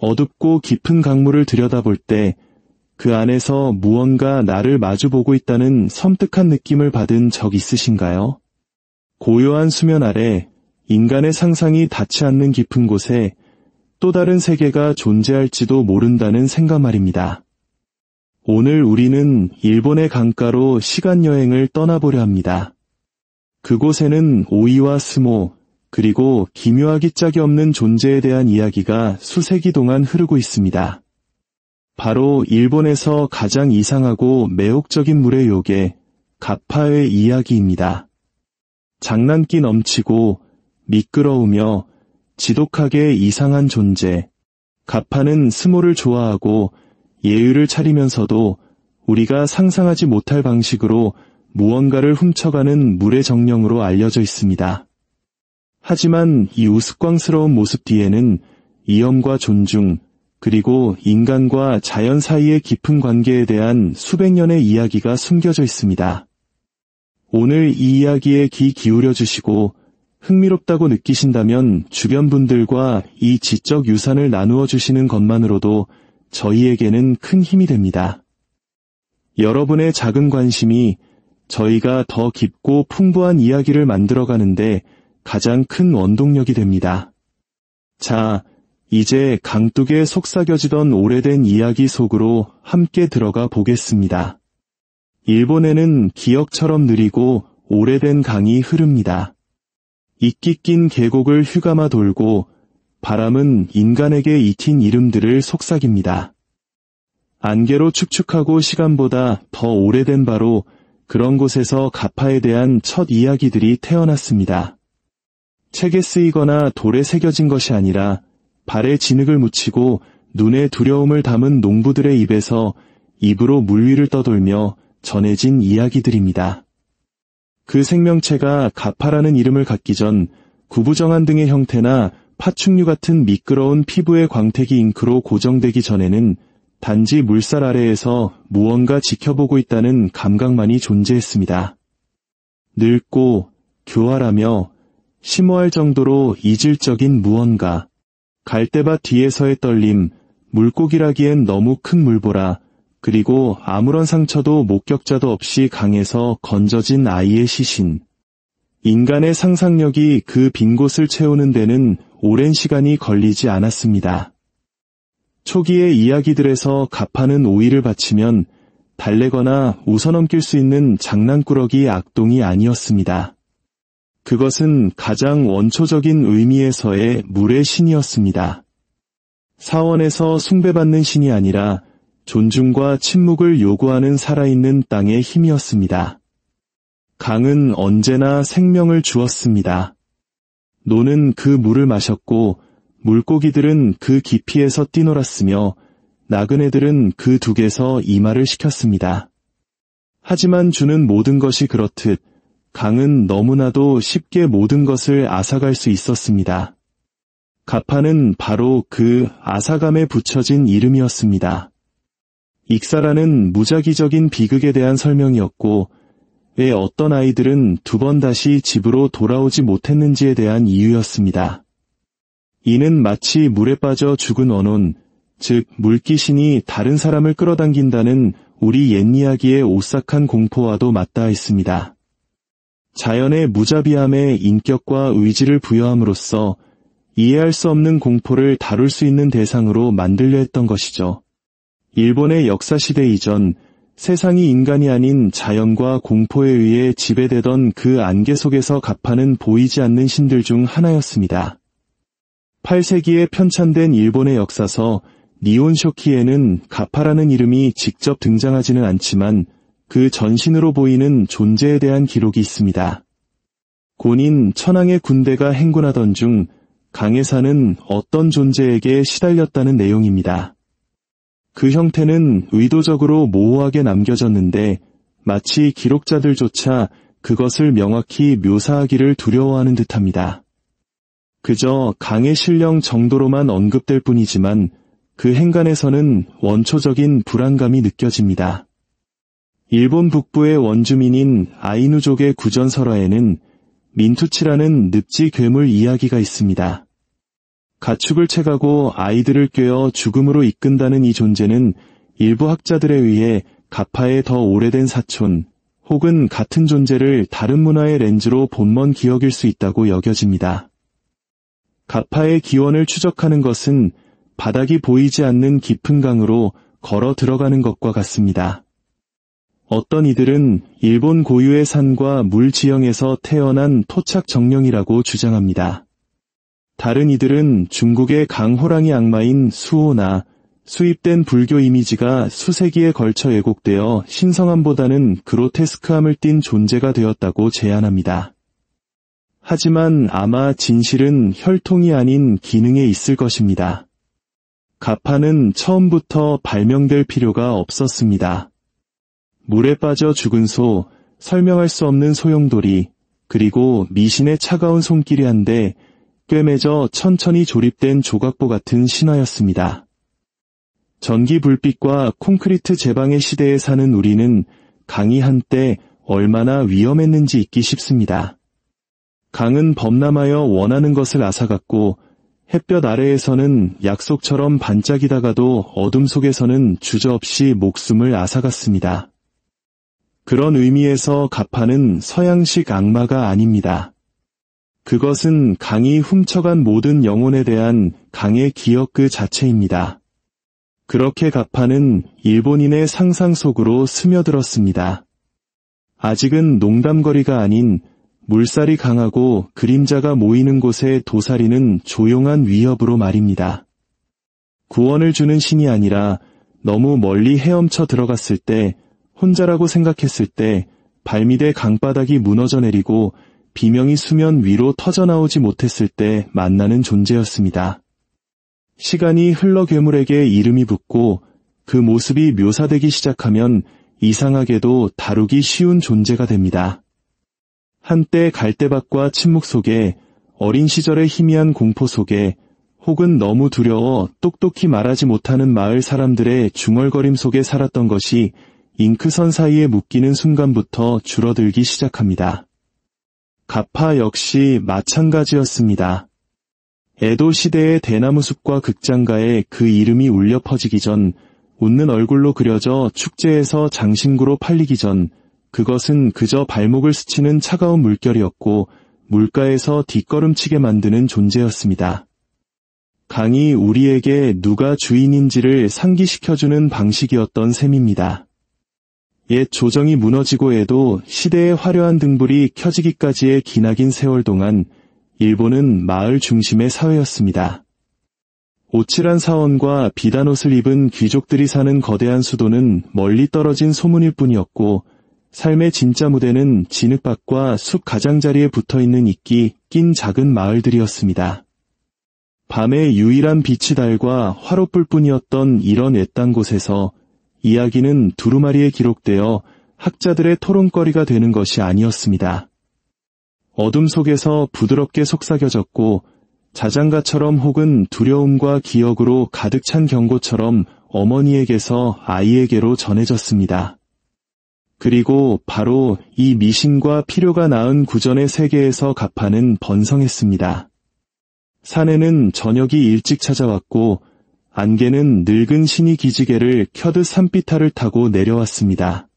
어둡고 깊은 강물을 들여다볼 때 그 안에서 무언가 나를 마주보고 있다는 섬뜩한 느낌을 받은 적 있으신가요? 고요한 수면 아래 인간의 상상이 닿지 않는 깊은 곳에 또 다른 세계가 존재할지도 모른다는 생각 말입니다. 오늘 우리는 일본의 강가로 시간여행을 떠나보려 합니다. 그곳에는 오이와 스모, 그리고 기묘하기 짝이 없는 존재에 대한 이야기가 수세기 동안 흐르고 있습니다. 바로 일본에서 가장 이상하고 매혹적인 물의 요괴, 가파의 이야기입니다. 장난기 넘치고 미끄러우며 지독하게 이상한 존재, 가파는 스모를 좋아하고 예의를 차리면서도 우리가 상상하지 못할 방식으로 무언가를 훔쳐가는 물의 정령으로 알려져 있습니다. 하지만 이 우스꽝스러운 모습 뒤에는 위엄과 존중, 그리고 인간과 자연 사이의 깊은 관계에 대한 수백 년의 이야기가 숨겨져 있습니다. 오늘 이 이야기에 귀 기울여 주시고 흥미롭다고 느끼신다면 주변 분들과 이 지적 유산을 나누어 주시는 것만으로도 저희에게는 큰 힘이 됩니다. 여러분의 작은 관심이 저희가 더 깊고 풍부한 이야기를 만들어가는데 가장 큰 원동력이 됩니다. 자, 이제 강둑에 속삭여지던 오래된 이야기 속으로 함께 들어가 보겠습니다. 일본에는 기억처럼 느리고 오래된 강이 흐릅니다. 이끼 낀 계곡을 휘감아 돌고 바람은 인간에게 익힌 이름들을 속삭입니다. 안개로 축축하고 시간보다 더 오래된 바로 그런 곳에서 가파에 대한 첫 이야기들이 태어났습니다. 책에 쓰이거나 돌에 새겨진 것이 아니라 발에 진흙을 묻히고 눈에 두려움을 담은 농부들의 입에서 입으로 물 위를 떠돌며 전해진 이야기들입니다. 그 생명체가 가파라는 이름을 갖기 전 구부정한 등의 형태나 파충류 같은 미끄러운 피부의 광택이 잉크로 고정되기 전에는 단지 물살 아래에서 무언가 지켜보고 있다는 감각만이 존재했습니다. 늙고 교활하며 심오할 정도로 이질적인 무언가, 갈대밭 뒤에서의 떨림, 물고기라기엔 너무 큰 물보라, 그리고 아무런 상처도 목격자도 없이 강에서 건져진 아이의 시신. 인간의 상상력이 그 빈 곳을 채우는 데는 오랜 시간이 걸리지 않았습니다. 초기의 이야기들에서 가파는 오이를 바치면 달래거나 웃어넘길 수 있는 장난꾸러기 악동이 아니었습니다. 그것은 가장 원초적인 의미에서의 물의 신이었습니다. 사원에서 숭배받는 신이 아니라 존중과 침묵을 요구하는 살아있는 땅의 힘이었습니다. 강은 언제나 생명을 주었습니다. 노는 그 물을 마셨고 물고기들은 그 깊이에서 뛰놀았으며 나그네들은 그 둑에서 이마를 식혔습니다. 하지만 주는 모든 것이 그렇듯 강은 너무나도 쉽게 모든 것을 앗아갈 수 있었습니다. 가파는 바로 그 앗아감에 붙여진 이름이었습니다. 익사라는 무작위적인 비극에 대한 설명이었고 왜 어떤 아이들은 2번 다시 집으로 돌아오지 못했는지에 대한 이유였습니다. 이는 마치 물에 빠져 죽은 원혼, 즉 물귀신이 다른 사람을 끌어당긴다는 우리 옛 이야기의 오싹한 공포와도 맞닿아 있습니다. 자연의 무자비함에 인격과 의지를 부여함으로써 이해할 수 없는 공포를 다룰 수 있는 대상으로 만들려 했던 것이죠. 일본의 역사시대 이전, 세상이 인간이 아닌 자연과 공포에 의해 지배되던 그 안개 속에서 가파는 보이지 않는 신들 중 하나였습니다. 8세기에 편찬된 일본의 역사서 니온쇼키에는 가파라는 이름이 직접 등장하지는 않지만 그 전신으로 보이는 존재에 대한 기록이 있습니다. 곤인 천황의 군대가 행군하던 중 강에 사는 어떤 존재에게 시달렸다는 내용입니다. 그 형태는 의도적으로 모호하게 남겨졌는데 마치 기록자들조차 그것을 명확히 묘사하기를 두려워하는 듯합니다. 그저 강의 신령 정도로만 언급될 뿐이지만 그 행간에서는 원초적인 불안감이 느껴집니다. 일본 북부의 원주민인 아이누족의 구전설화에는 민투치라는 늪지 괴물 이야기가 있습니다. 가축을 채가고 아이들을 꿰어 죽음으로 이끈다는 이 존재는 일부 학자들에 의해 가파의 더 오래된 사촌, 혹은 같은 존재를 다른 문화의 렌즈로 본먼 기억일 수 있다고 여겨집니다. 가파의 기원을 추적하는 것은 바닥이 보이지 않는 깊은 강으로 걸어 들어가는 것과 같습니다. 어떤 이들은 일본 고유의 산과 물 지형에서 태어난 토착 정령이라고 주장합니다. 다른 이들은 중국의 강호랑이 악마인 수호나 수입된 불교 이미지가 수세기에 걸쳐 왜곡되어 신성함보다는 그로테스크함을 띤 존재가 되었다고 제안합니다. 하지만 아마 진실은 혈통이 아닌 기능에 있을 것입니다. 가파는 처음부터 발명될 필요가 없었습니다. 물에 빠져 죽은 소, 설명할 수 없는 소용돌이, 그리고 미신의 차가운 손길이 한데 꿰매져 천천히 조립된 조각보 같은 신화였습니다. 전기 불빛과 콘크리트 제방의 시대에 사는 우리는 강이 한때 얼마나 위험했는지 잊기 쉽습니다. 강은 범람하여 원하는 것을 앗아갔고 햇볕 아래에서는 약속처럼 반짝이다가도 어둠 속에서는 주저없이 목숨을 앗아갔습니다. 그런 의미에서 가파는 서양식 악마가 아닙니다. 그것은 강이 훔쳐간 모든 영혼에 대한 강의 기억 그 자체입니다. 그렇게 가파는 일본인의 상상 속으로 스며들었습니다. 아직은 농담거리가 아닌 물살이 강하고 그림자가 모이는 곳에 도사리는 조용한 위협으로 말입니다. 구원을 주는 신이 아니라 너무 멀리 헤엄쳐 들어갔을 때, 혼자라고 생각했을 때 발밑에 강바닥이 무너져 내리고 비명이 수면 위로 터져나오지 못했을 때 만나는 존재였습니다. 시간이 흘러 괴물에게 이름이 붙고 그 모습이 묘사되기 시작하면 이상하게도 다루기 쉬운 존재가 됩니다. 한때 갈대밭과 침묵 속에, 어린 시절의 희미한 공포 속에, 혹은 너무 두려워 똑똑히 말하지 못하는 마을 사람들의 중얼거림 속에 살았던 것이 잉크선 사이에 묶이는 순간부터 줄어들기 시작합니다. 가파 역시 마찬가지였습니다. 에도 시대의 대나무 숲과 극장가에 그 이름이 울려 퍼지기 전, 웃는 얼굴로 그려져 축제에서 장신구로 팔리기 전, 그것은 그저 발목을 스치는 차가운 물결이었고 물가에서 뒷걸음치게 만드는 존재였습니다. 강이 우리에게 누가 주인인지를 상기시켜주는 방식이었던 셈입니다. 옛 조정이 무너지고 해도 시대의 화려한 등불이 켜지기까지의 기나긴 세월 동안 일본은 마을 중심의 사회였습니다. 오칠한 사원과 비단 옷을 입은 귀족들이 사는 거대한 수도는 멀리 떨어진 소문일 뿐이었고 삶의 진짜 무대는 진흙밭과 숲 가장자리에 붙어있는 이끼 낀 작은 마을들이었습니다. 밤의 유일한 빛이 달과 화롯불 뿐이었던 이런 외딴 곳에서 이야기는 두루마리에 기록되어 학자들의 토론거리가 되는 것이 아니었습니다. 어둠 속에서 부드럽게 속삭여졌고 자장가처럼 혹은 두려움과 기억으로 가득 찬 경고처럼 어머니에게서 아이에게로 전해졌습니다. 그리고 바로 이 미신과 필요가 낳은 구전의 세계에서 가파는 번성했습니다. 사내는 저녁이 일찍 찾아왔고 안개는 늙은 신이 기지개를 켜듯 산비탈을 타고 내려왔습니다.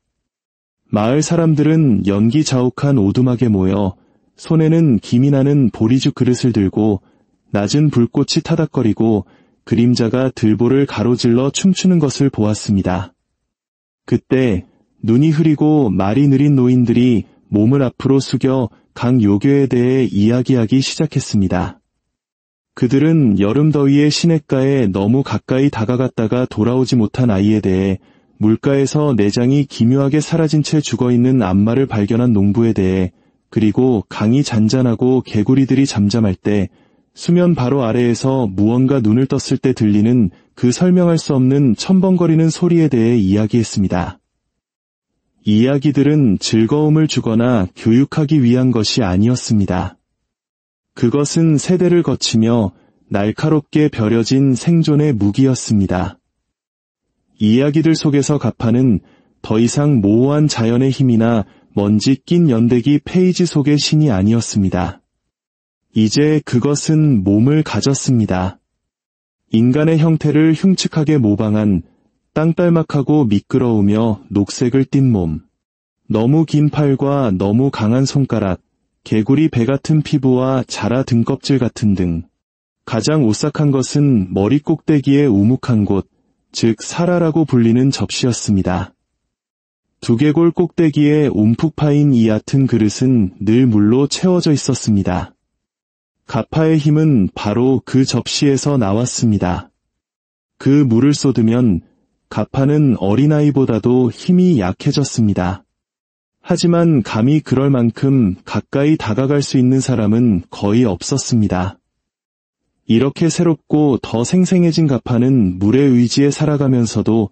마을 사람들은 연기 자욱한 오두막에 모여 손에는 김이 나는 보리죽 그릇을 들고 낮은 불꽃이 타닥거리고 그림자가 들보를 가로질러 춤추는 것을 보았습니다. 그때 눈이 흐리고 말이 느린 노인들이 몸을 앞으로 숙여 강 요괴에 대해 이야기하기 시작했습니다. 그들은 여름 더위의 시냇가에 너무 가까이 다가갔다가 돌아오지 못한 아이에 대해, 물가에서 내장이 기묘하게 사라진 채 죽어있는 암마를 발견한 농부에 대해, 그리고 강이 잔잔하고 개구리들이 잠잠할 때 수면 바로 아래에서 무언가 눈을 떴을 때 들리는 그 설명할 수 없는 첨벙거리는 소리에 대해 이야기했습니다. 이야기들은 즐거움을 주거나 교육하기 위한 것이 아니었습니다. 그것은 세대를 거치며 날카롭게 벼려진 생존의 무기였습니다. 이야기들 속에서 가파는 더 이상 모호한 자연의 힘이나 먼지 낀 연대기 페이지 속의 신이 아니었습니다. 이제 그것은 몸을 가졌습니다. 인간의 형태를 흉측하게 모방한 땅딸막하고 미끄러우며 녹색을 띤 몸, 너무 긴 팔과 너무 강한 손가락, 개구리 배 같은 피부와 자라 등껍질 같은 등, 가장 오싹한 것은 머리 꼭대기에 우묵한 곳, 즉 사라라고 불리는 접시였습니다. 두개골 꼭대기에 움푹 파인 이 얕은 그릇은 늘 물로 채워져 있었습니다. 가파의 힘은 바로 그 접시에서 나왔습니다. 그 물을 쏟으면 가파는 어린아이보다도 힘이 약해졌습니다. 하지만 감히 그럴 만큼 가까이 다가갈 수 있는 사람은 거의 없었습니다. 이렇게 새롭고 더 생생해진 가파는 물의 의지에 살아가면서도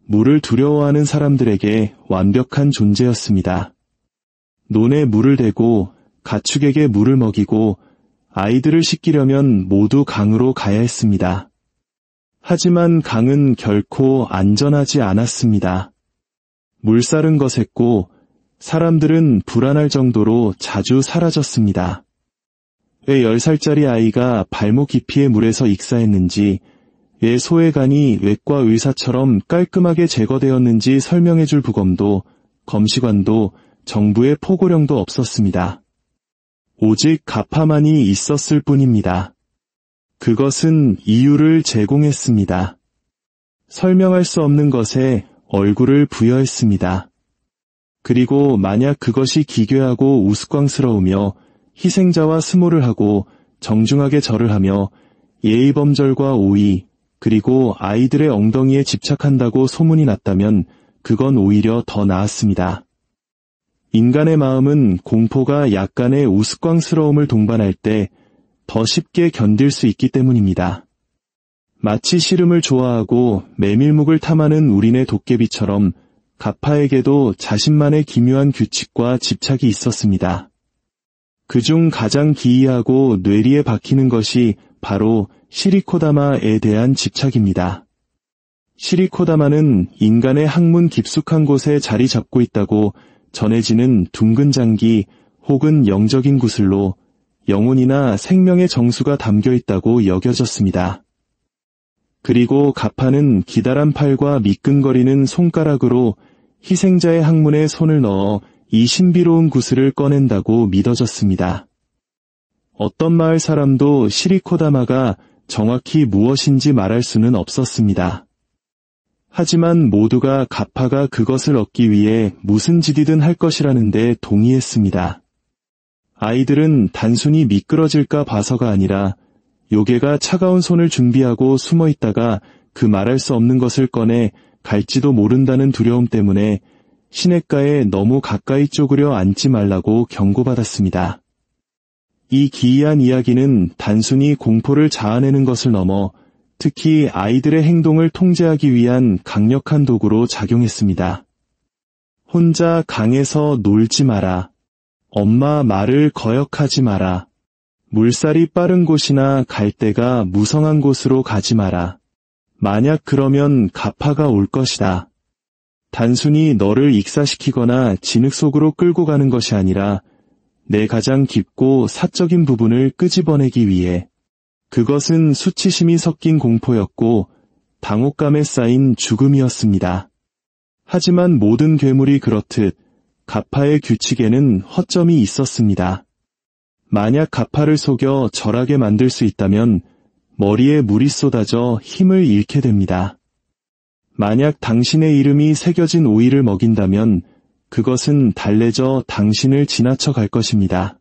물을 두려워하는 사람들에게 완벽한 존재였습니다. 논에 물을 대고 가축에게 물을 먹이고 아이들을 씻기려면 모두 강으로 가야 했습니다. 하지만 강은 결코 안전하지 않았습니다. 물살은 거셌고 사람들은 불안할 정도로 자주 사라졌습니다. 왜 10살짜리 아이가 발목 깊이의 물에서 익사했는지, 왜 소의 간이 외과 의사처럼 깔끔하게 제거되었는지 설명해줄 부검도, 검시관도, 정부의 포고령도 없었습니다. 오직 가파만이 있었을 뿐입니다. 그것은 이유를 제공했습니다. 설명할 수 없는 것에 얼굴을 부여했습니다. 그리고 만약 그것이 기괴하고 우스꽝스러우며 희생자와 스모를 하고 정중하게 절을 하며 예의범절과 오의, 그리고 아이들의 엉덩이에 집착한다고 소문이 났다면 그건 오히려 더 나았습니다. 인간의 마음은 공포가 약간의 우스꽝스러움을 동반할 때 더 쉽게 견딜 수 있기 때문입니다. 마치 씨름을 좋아하고 메밀묵을 탐하는 우리네 도깨비처럼 가파에게도 자신만의 기묘한 규칙과 집착이 있었습니다. 그중 가장 기이하고 뇌리에 박히는 것이 바로 시리코다마에 대한 집착입니다. 시리코다마는 인간의 항문 깊숙한 곳에 자리 잡고 있다고 전해지는 둥근 장기 혹은 영적인 구슬로 영혼이나 생명의 정수가 담겨 있다고 여겨졌습니다. 그리고 가파는 기다란 팔과 미끈거리는 손가락으로 희생자의 항문에 손을 넣어 이 신비로운 구슬을 꺼낸다고 믿어졌습니다. 어떤 마을 사람도 시리코다마가 정확히 무엇인지 말할 수는 없었습니다. 하지만 모두가 가파가 그것을 얻기 위해 무슨 짓이든 할 것이라는 데 동의했습니다. 아이들은 단순히 미끄러질까 봐서가 아니라 요괴가 차가운 손을 준비하고 숨어 있다가 그 말할 수 없는 것을 꺼내 갈지도 모른다는 두려움 때문에 시냇가에 너무 가까이 쪼그려 앉지 말라고 경고받았습니다. 이 기이한 이야기는 단순히 공포를 자아내는 것을 넘어 특히 아이들의 행동을 통제하기 위한 강력한 도구로 작용했습니다. 혼자 강에서 놀지 마라. 엄마 말을 거역하지 마라. 물살이 빠른 곳이나 갈대가 무성한 곳으로 가지 마라. 만약 그러면 가파가 올 것이다. 단순히 너를 익사시키거나 진흙 속으로 끌고 가는 것이 아니라 내 가장 깊고 사적인 부분을 끄집어내기 위해. 그것은 수치심이 섞인 공포였고 당혹감에 쌓인 죽음이었습니다. 하지만 모든 괴물이 그렇듯 가파의 규칙에는 허점이 있었습니다. 만약 가파를 속여 절하게 만들 수 있다면 머리에 물이 쏟아져 힘을 잃게 됩니다. 만약 당신의 이름이 새겨진 오이를 먹인다면 그것은 달래져 당신을 지나쳐 갈 것입니다.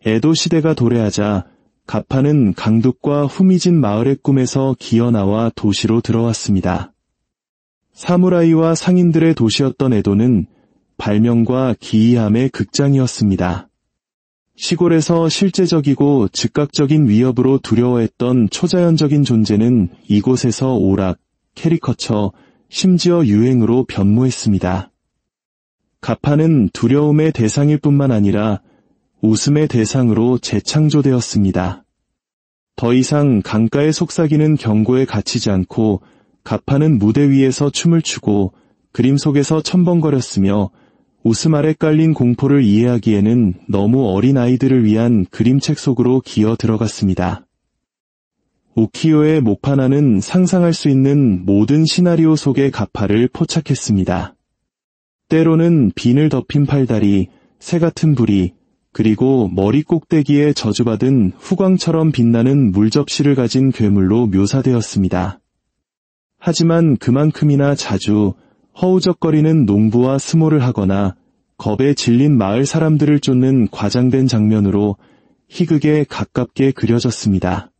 에도 시대가 도래하자 가파는 강둑과 후미진 마을의 꿈에서 기어나와 도시로 들어왔습니다. 사무라이와 상인들의 도시였던 에도는 발명과 기이함의 극장이었습니다. 시골에서 실제적이고 즉각적인 위협으로 두려워했던 초자연적인 존재는 이곳에서 오락, 캐리커처, 심지어 유행으로 변모했습니다. 가파는 두려움의 대상일 뿐만 아니라 웃음의 대상으로 재창조되었습니다. 더 이상 강가에 속삭이는 경고에 갇히지 않고 가파는 무대 위에서 춤을 추고 그림 속에서 첨벙거렸으며 웃음 아래 깔린 공포를 이해하기에는 너무 어린 아이들을 위한 그림책 속으로 기어 들어갔습니다. 우키요의 목판화는 상상할 수 있는 모든 시나리오 속의 가파를 포착했습니다. 때로는 비늘 덮인 팔다리, 새 같은 부리, 그리고 머리 꼭대기에 저주받은 후광처럼 빛나는 물접시를 가진 괴물로 묘사되었습니다. 하지만 그만큼이나 자주 허우적거리는 농부와 스모를 하거나 겁에 질린 마을 사람들을 쫓는 과장된 장면으로 희극에 가깝게 그려졌습니다.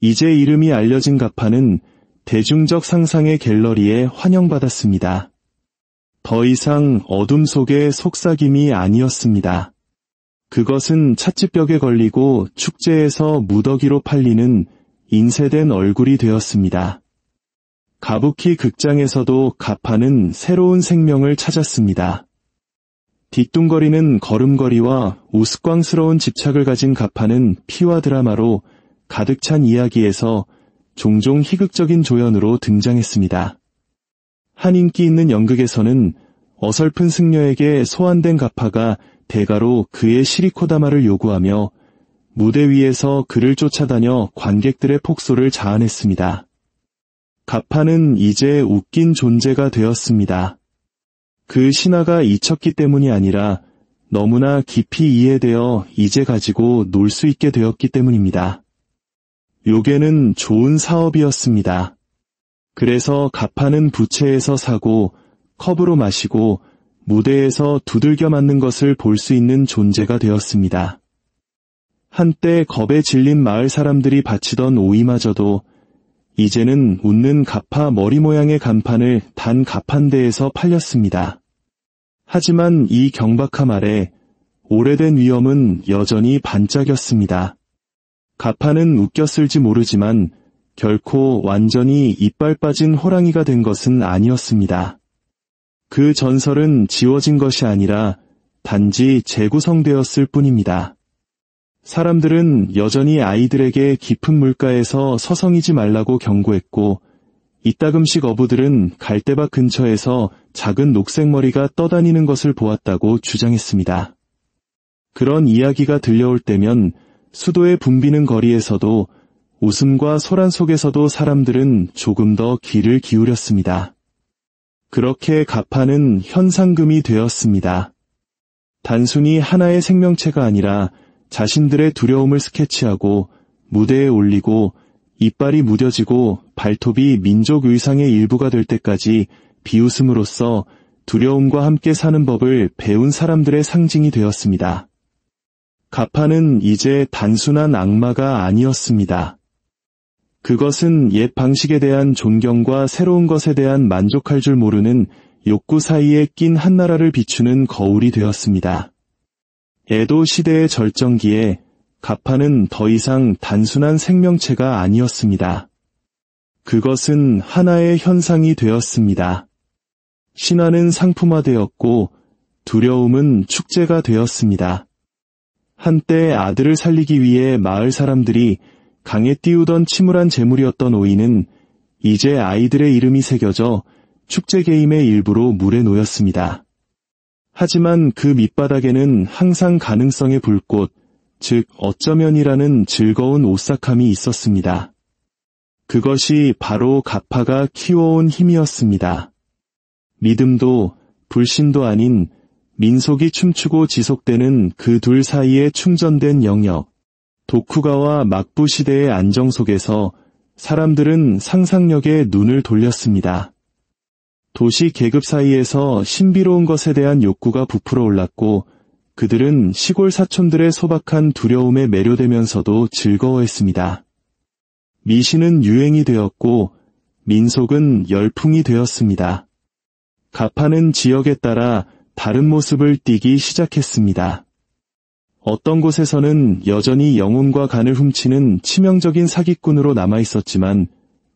이제 이름이 알려진 가파는 대중적 상상의 갤러리에 환영받았습니다. 더 이상 어둠 속의 속삭임이 아니었습니다. 그것은 찻집벽에 걸리고 축제에서 무더기로 팔리는 인쇄된 얼굴이 되었습니다. 가부키 극장에서도 가파는 새로운 생명을 찾았습니다. 뒤뚱거리는 걸음걸이와 우스꽝스러운 집착을 가진 가파는 피와 드라마로 가득 찬 이야기에서 종종 희극적인 조연으로 등장했습니다. 한 인기 있는 연극에서는 어설픈 승려에게 소환된 가파가 대가로 그의 시리코다마를 요구하며 무대 위에서 그를 쫓아다녀 관객들의 폭소를 자아냈습니다. 가파는 이제 웃긴 존재가 되었습니다. 그 신화가 잊혔기 때문이 아니라 너무나 깊이 이해되어 이제 가지고 놀 수 있게 되었기 때문입니다. 요괴는 좋은 사업이었습니다. 그래서 가파는 부채에서 사고 컵으로 마시고 무대에서 두들겨 맞는 것을 볼 수 있는 존재가 되었습니다. 한때 겁에 질린 마을 사람들이 바치던 오이마저도 이제는 웃는 가파 머리 모양의 간판을 단 갑 한 대에서 팔렸습니다. 하지만 이 경박함 아래 오래된 위험은 여전히 반짝였습니다. 가파는 웃겼을지 모르지만 결코 완전히 이빨 빠진 호랑이가 된 것은 아니었습니다. 그 전설은 지워진 것이 아니라 단지 재구성되었을 뿐입니다. 사람들은 여전히 아이들에게 깊은 물가에서 서성이지 말라고 경고했고 이따금씩 어부들은 갈대밭 근처에서 작은 녹색 머리가 떠다니는 것을 보았다고 주장했습니다. 그런 이야기가 들려올 때면 수도에 붐비는 거리에서도 웃음과 소란 속에서도 사람들은 조금 더 귀를 기울였습니다. 그렇게 가파는 현상금이 되었습니다. 단순히 하나의 생명체가 아니라 자신들의 두려움을 스케치하고 무대에 올리고 이빨이 무뎌지고 발톱이 민족 의상의 일부가 될 때까지 비웃음으로써 두려움과 함께 사는 법을 배운 사람들의 상징이 되었습니다. 가파는 이제 단순한 악마가 아니었습니다. 그것은 옛 방식에 대한 존경과 새로운 것에 대한 만족할 줄 모르는 욕구 사이에 낀 한나라를 비추는 거울이 되었습니다. 에도 시대의 절정기에 가파는 더 이상 단순한 생명체가 아니었습니다. 그것은 하나의 현상이 되었습니다. 신화는 상품화되었고 두려움은 축제가 되었습니다. 한때 아들을 살리기 위해 마을 사람들이 강에 띄우던 침울한 재물이었던 오이는 이제 아이들의 이름이 새겨져 축제 게임의 일부로 물에 놓였습니다. 하지만 그 밑바닥에는 항상 가능성의 불꽃, 즉 어쩌면이라는 즐거운 오싹함이 있었습니다. 그것이 바로 가파가 키워온 힘이었습니다. 믿음도 불신도 아닌 민속이 춤추고 지속되는 그 둘 사이에 충전된 영역, 도쿠가와 막부 시대의 안정 속에서 사람들은 상상력에 눈을 돌렸습니다. 도시 계급 사이에서 신비로운 것에 대한 욕구가 부풀어 올랐고 그들은 시골 사촌들의 소박한 두려움에 매료되면서도 즐거워했습니다. 미신은 유행이 되었고 민속은 열풍이 되었습니다. 가파는 지역에 따라 다른 모습을 띠기 시작했습니다. 어떤 곳에서는 여전히 영혼과 간을 훔치는 치명적인 사기꾼으로 남아있었지만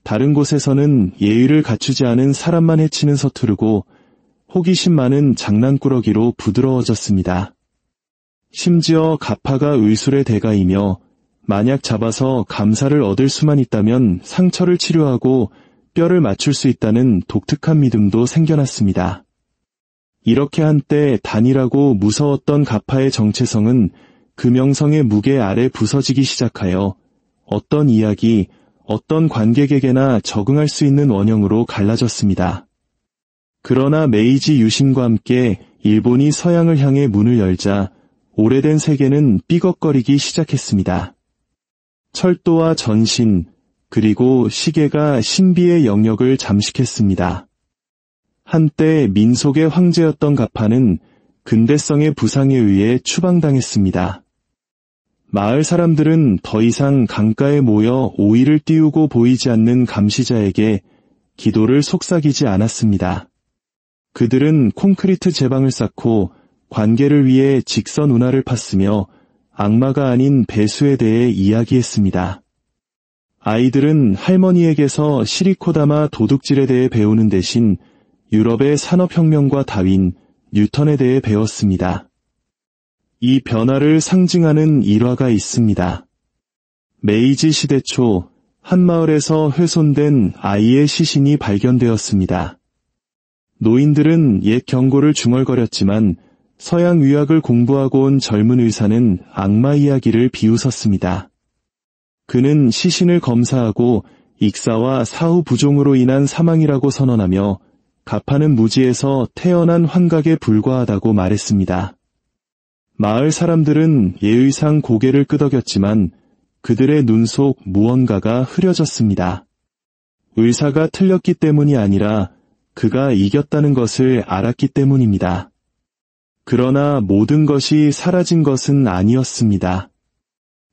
다른 곳에서는 예의를 갖추지 않은 사람만 해치는 서투르고 호기심 많은 장난꾸러기로 부드러워졌습니다. 심지어 가파가 의술의 대가이며 만약 잡아서 감사를 얻을 수만 있다면 상처를 치료하고 뼈를 맞출 수 있다는 독특한 믿음도 생겨났습니다. 이렇게 한때 단일하고 무서웠던 가파의 정체성은 그 명성의 무게 아래 부서지기 시작하여 어떤 이야기, 어떤 관객에게나 적응할 수 있는 원형으로 갈라졌습니다. 그러나 메이지 유신과 함께 일본이 서양을 향해 문을 열자 오래된 세계는 삐걱거리기 시작했습니다. 철도와 전신, 그리고 시계가 신비의 영역을 잠식했습니다. 한때 민속의 황제였던 가파는 근대성의 부상에 의해 추방당했습니다. 마을 사람들은 더 이상 강가에 모여 오이를 띄우고 보이지 않는 감시자에게 기도를 속삭이지 않았습니다. 그들은 콘크리트 제방을 쌓고 관계를 위해 직선 운하를 팠으며 악마가 아닌 배수에 대해 이야기했습니다. 아이들은 할머니에게서 시리코다마 도둑질에 대해 배우는 대신 유럽의 산업혁명과 다윈, 뉴턴에 대해 배웠습니다. 이 변화를 상징하는 일화가 있습니다. 메이지 시대 초 한 마을에서 훼손된 아이의 시신이 발견되었습니다. 노인들은 옛 경고를 중얼거렸지만 서양 의학을 공부하고 온 젊은 의사는 악마 이야기를 비웃었습니다. 그는 시신을 검사하고 익사와 사후 부종으로 인한 사망이라고 선언하며 가파는 무지에서 태어난 환각에 불과하다고 말했습니다. 마을 사람들은 예의상 고개를 끄덕였지만 그들의 눈 속 무언가가 흐려졌습니다. 의사가 틀렸기 때문이 아니라 그가 이겼다는 것을 알았기 때문입니다. 그러나 모든 것이 사라진 것은 아니었습니다.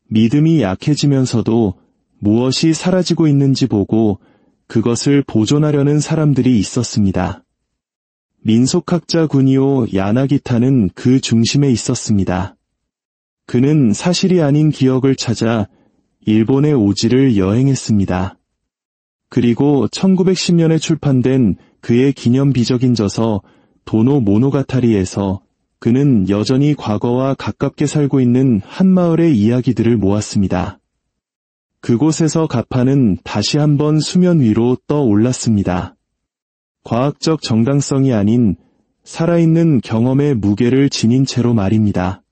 믿음이 약해지면서도 무엇이 사라지고 있는지 보고 그것을 보존하려는 사람들이 있었습니다. 민속학자 구니오 야나기타는 그 중심에 있었습니다. 그는 사실이 아닌 기억을 찾아 일본의 오지를 여행했습니다. 그리고 1910년에 출판된 그의 기념 비적인 저서 도노 모노가타리에서 그는 여전히 과거와 가깝게 살고 있는 한 마을의 이야기들을 모았습니다. 그곳에서 가파는 다시 한번 수면 위로 떠올랐습니다. 과학적 정당성이 아닌 살아있는 경험의 무게를 지닌 채로 말입니다.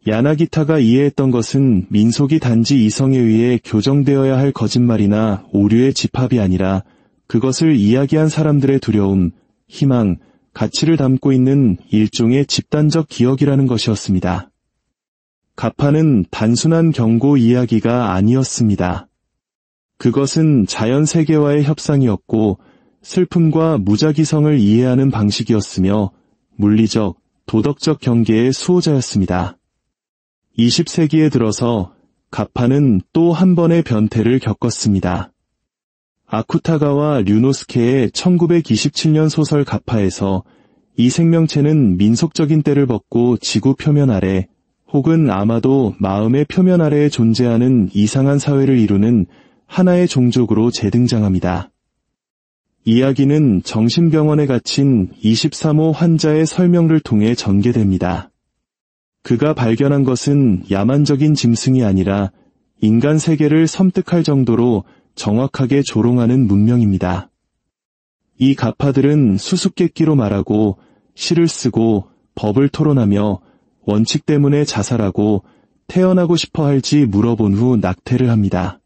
야나기타가 이해했던 것은 민속이 단지 이성에 의해 교정되어야 할 거짓말이나 오류의 집합이 아니라 그것을 이야기한 사람들의 두려움, 희망, 가치를 담고 있는 일종의 집단적 기억이라는 것이었습니다. 가파는 단순한 경고 이야기가 아니었습니다. 그것은 자연 세계와의 협상이었고 슬픔과 무작위성을 이해하는 방식이었으며 물리적, 도덕적 경계의 수호자였습니다. 20세기에 들어서 가파는 또 한 번의 변태를 겪었습니다. 아쿠타가와 류노스케의 1927년 소설 가파에서 이 생명체는 민속적인 때를 벗고 지구 표면 아래 혹은 아마도 마음의 표면 아래에 존재하는 이상한 사회를 이루는 하나의 종족으로 재등장합니다. 이야기는 정신병원에 갇힌 23호 환자의 설명을 통해 전개됩니다. 그가 발견한 것은 야만적인 짐승이 아니라 인간 세계를 섬뜩할 정도로 정확하게 조롱하는 문명입니다. 이 가파들은 수수께끼로 말하고 시를 쓰고 법을 토론하며 원칙 때문에 자살하고 태어나고 싶어 할지 물어본 후 낙태를 합니다.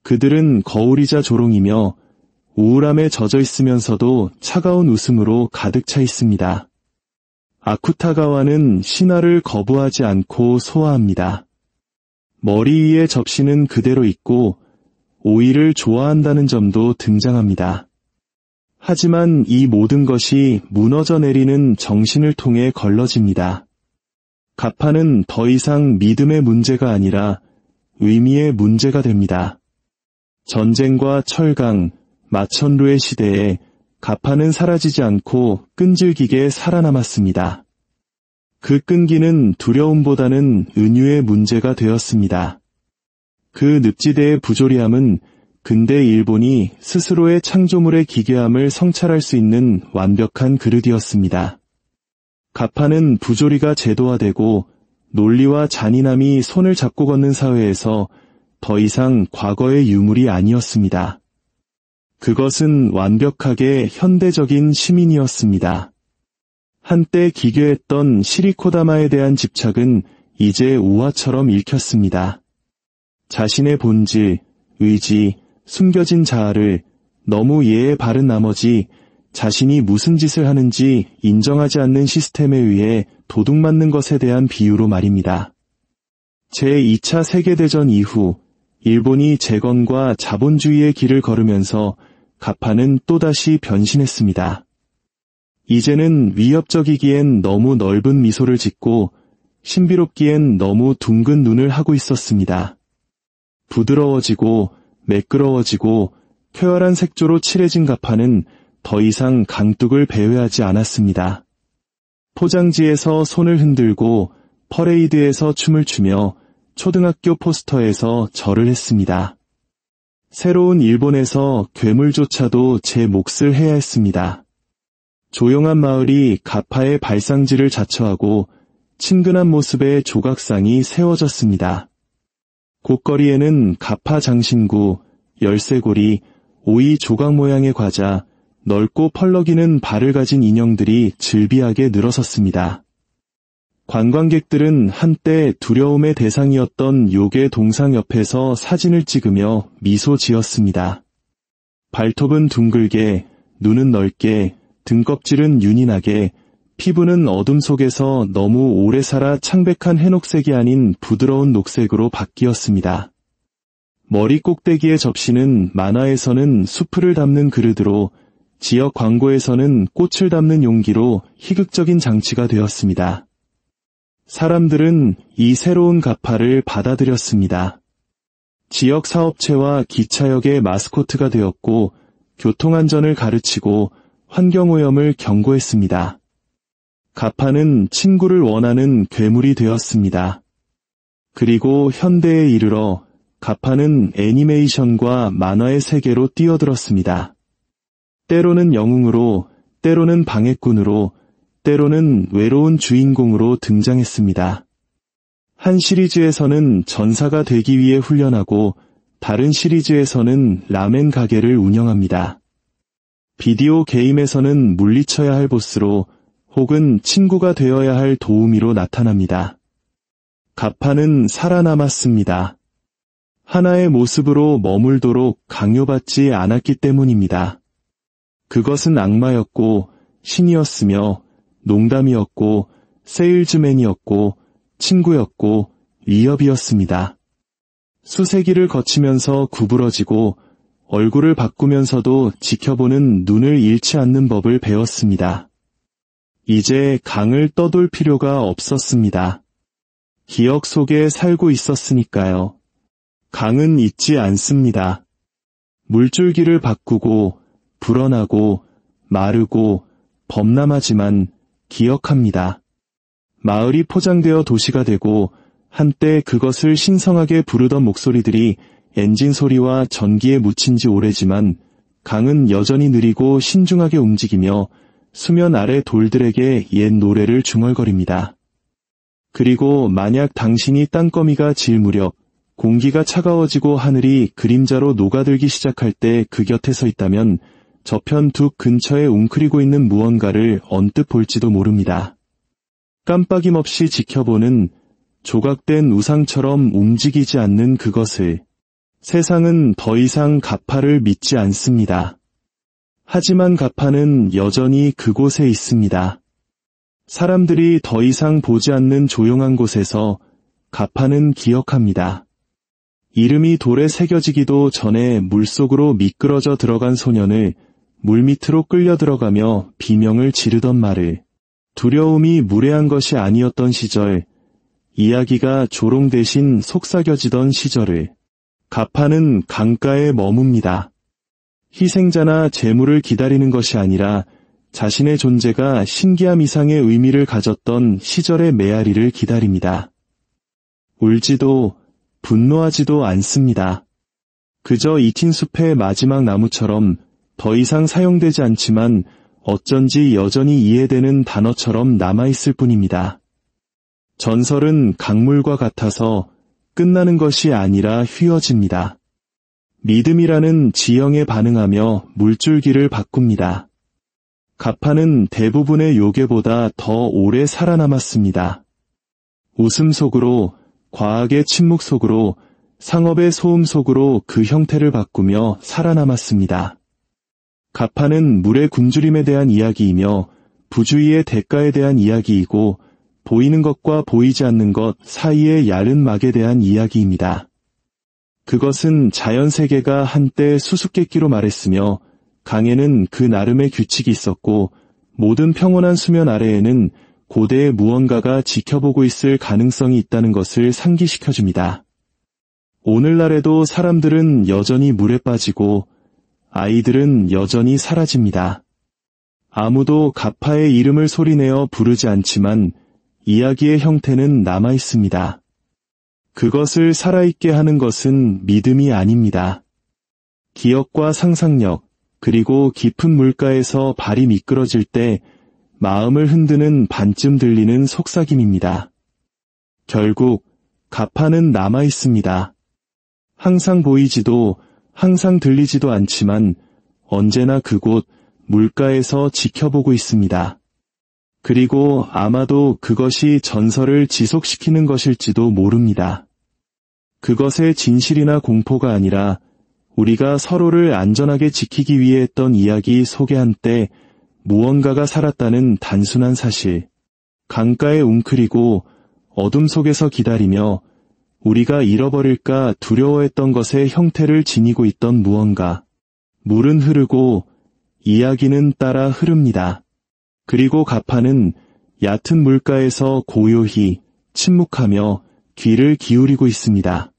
그들은 거울이자 조롱이며 우울함에 젖어 있으면서도 차가운 웃음으로 가득 차 있습니다. 아쿠타가와는 신화를 거부하지 않고 소화합니다. 머리 위에 접시는 그대로 있고 오이를 좋아한다는 점도 등장합니다. 하지만 이 모든 것이 무너져 내리는 정신을 통해 걸러집니다. 가파는 더 이상 믿음의 문제가 아니라 의미의 문제가 됩니다. 전쟁과 철강, 마천루의 시대에 가파는 사라지지 않고 끈질기게 살아남았습니다. 그 끈기는 두려움보다는 은유의 문제가 되었습니다. 그 늪지대의 부조리함은 근대 일본이 스스로의 창조물의 기괴함을 성찰할 수 있는 완벽한 그릇이었습니다. 가파는 부조리가 제도화되고 논리와 잔인함이 손을 잡고 걷는 사회에서 더 이상 과거의 유물이 아니었습니다. 그것은 완벽하게 현대적인 시민이었습니다. 한때 기괴했던 시리코다마에 대한 집착은 이제 우화처럼 읽혔습니다. 자신의 본질, 의지, 숨겨진 자아를 너무 예에 바른 나머지 자신이 무슨 짓을 하는지 인정하지 않는 시스템에 의해 도둑맞는 것에 대한 비유로 말입니다. 제2차 세계대전 이후 일본이 재건과 자본주의의 길을 걸으면서 가파는 또다시 변신했습니다. 이제는 위협적이기엔 너무 넓은 미소를 짓고 신비롭기엔 너무 둥근 눈을 하고 있었습니다. 부드러워지고 매끄러워지고 쾌활한 색조로 칠해진 가파는 더 이상 강둑을 배회하지 않았습니다. 포장지에서 손을 흔들고 퍼레이드에서 춤을 추며 초등학교 포스터에서 절을 했습니다. 새로운 일본에서 괴물조차도 제 몫을 해야 했습니다. 조용한 마을이 가파의 발상지를 자처하고 친근한 모습의 조각상이 세워졌습니다. 곳거리에는 가파 장신구, 열쇠고리, 오이 조각 모양의 과자, 넓고 펄럭이는 발을 가진 인형들이 즐비하게 늘어섰습니다. 관광객들은 한때 두려움의 대상이었던 요괴 동상 옆에서 사진을 찍으며 미소 지었습니다. 발톱은 둥글게, 눈은 넓게, 등껍질은 윤인하게, 피부는 어둠 속에서 너무 오래 살아 창백한 해녹색이 아닌 부드러운 녹색으로 바뀌었습니다. 머리 꼭대기의 접시는 만화에서는 수프를 담는 그릇으로, 지역 광고에서는 꽃을 담는 용기로 희극적인 장치가 되었습니다. 사람들은 이 새로운 가파를 받아들였습니다. 지역 사업체와 기차역의 마스코트가 되었고 교통안전을 가르치고 환경오염을 경고했습니다. 가파는 친구를 원하는 괴물이 되었습니다. 그리고 현대에 이르러 가파는 애니메이션과 만화의 세계로 뛰어들었습니다. 때로는 영웅으로, 때로는 방해꾼으로, 때로는 외로운 주인공으로 등장했습니다. 한 시리즈에서는 전사가 되기 위해 훈련하고 다른 시리즈에서는 라멘 가게를 운영합니다. 비디오 게임에서는 물리쳐야 할 보스로 혹은 친구가 되어야 할 도우미로 나타납니다. 가파는 살아남았습니다. 하나의 모습으로 머물도록 강요받지 않았기 때문입니다. 그것은 악마였고 신이었으며 농담이었고 세일즈맨이었고 친구였고 위협이었습니다. 수세기를 거치면서 구부러지고 얼굴을 바꾸면서도 지켜보는 눈을 잃지 않는 법을 배웠습니다. 이제 강을 떠돌 필요가 없었습니다. 기억 속에 살고 있었으니까요. 강은 잊지 않습니다. 물줄기를 바꾸고 불어나고 마르고 범람하지만 기억합니다. 마을이 포장되어 도시가 되고 한때 그것을 신성하게 부르던 목소리들이 엔진 소리와 전기에 묻힌 지 오래지만 강은 여전히 느리고 신중하게 움직이며 수면 아래 돌들에게 옛 노래를 중얼거립니다. 그리고 만약 당신이 땅거미가 질 무렵 공기가 차가워지고 하늘이 그림자로 녹아들기 시작할 때 그 곁에 서 있다면 저편 둑 근처에 웅크리고 있는 무언가를 언뜻 볼지도 모릅니다. 깜빡임 없이 지켜보는 조각된 우상처럼 움직이지 않는 그것을. 세상은 더 이상 가파를 믿지 않습니다. 하지만 가파는 여전히 그곳에 있습니다. 사람들이 더 이상 보지 않는 조용한 곳에서 가파는 기억합니다. 이름이 돌에 새겨지기도 전에 물속으로 미끄러져 들어간 소년을 물밑으로 끌려 들어가며 비명을 지르던 말을, 두려움이 무례한 것이 아니었던 시절, 이야기가 조롱 대신 속삭여지던 시절을. 가파는 강가에 머뭅니다. 희생자나 재물을 기다리는 것이 아니라 자신의 존재가 신기함 이상의 의미를 가졌던 시절의 메아리를 기다립니다. 울지도 분노하지도 않습니다. 그저 익힌 숲의 마지막 나무처럼 더 이상 사용되지 않지만 어쩐지 여전히 이해되는 단어처럼 남아있을 뿐입니다. 전설은 강물과 같아서 끝나는 것이 아니라 휘어집니다. 믿음이라는 지형에 반응하며 물줄기를 바꿉니다. 가파는 대부분의 요괴보다 더 오래 살아남았습니다. 웃음 속으로, 과학의 침묵 속으로, 상업의 소음 속으로 그 형태를 바꾸며 살아남았습니다. 가파는 물의 굶주림에 대한 이야기이며 부주의의 대가에 대한 이야기이고 보이는 것과 보이지 않는 것 사이의 야른 막에 대한 이야기입니다. 그것은 자연 세계가 한때 수수께끼로 말했으며 강에는 그 나름의 규칙이 있었고 모든 평온한 수면 아래에는 고대의 무언가가 지켜보고 있을 가능성이 있다는 것을 상기시켜줍니다. 오늘날에도 사람들은 여전히 물에 빠지고 아이들은 여전히 사라집니다. 아무도 가파의 이름을 소리내어 부르지 않지만 이야기의 형태는 남아 있습니다. 그것을 살아있게 하는 것은 믿음이 아닙니다. 기억과 상상력, 그리고 깊은 물가에서 발이 미끄러질 때 마음을 흔드는 반쯤 들리는 속삭임입니다. 결국 가파는 남아 있습니다. 항상 보이지도 항상 들리지도 않지만 언제나 그곳 물가에서 지켜보고 있습니다. 그리고 아마도 그것이 전설을 지속시키는 것일지도 모릅니다. 그것의 진실이나 공포가 아니라 우리가 서로를 안전하게 지키기 위해 했던 이야기 속에 한때 무언가가 살았다는 단순한 사실. 강가에 웅크리고 어둠 속에서 기다리며 우리가 잃어버릴까 두려워했던 것의 형태를 지니고 있던 무언가. 물은 흐르고 이야기는 따라 흐릅니다. 그리고 가파는 얕은 물가에서 고요히 침묵하며 귀를 기울이고 있습니다.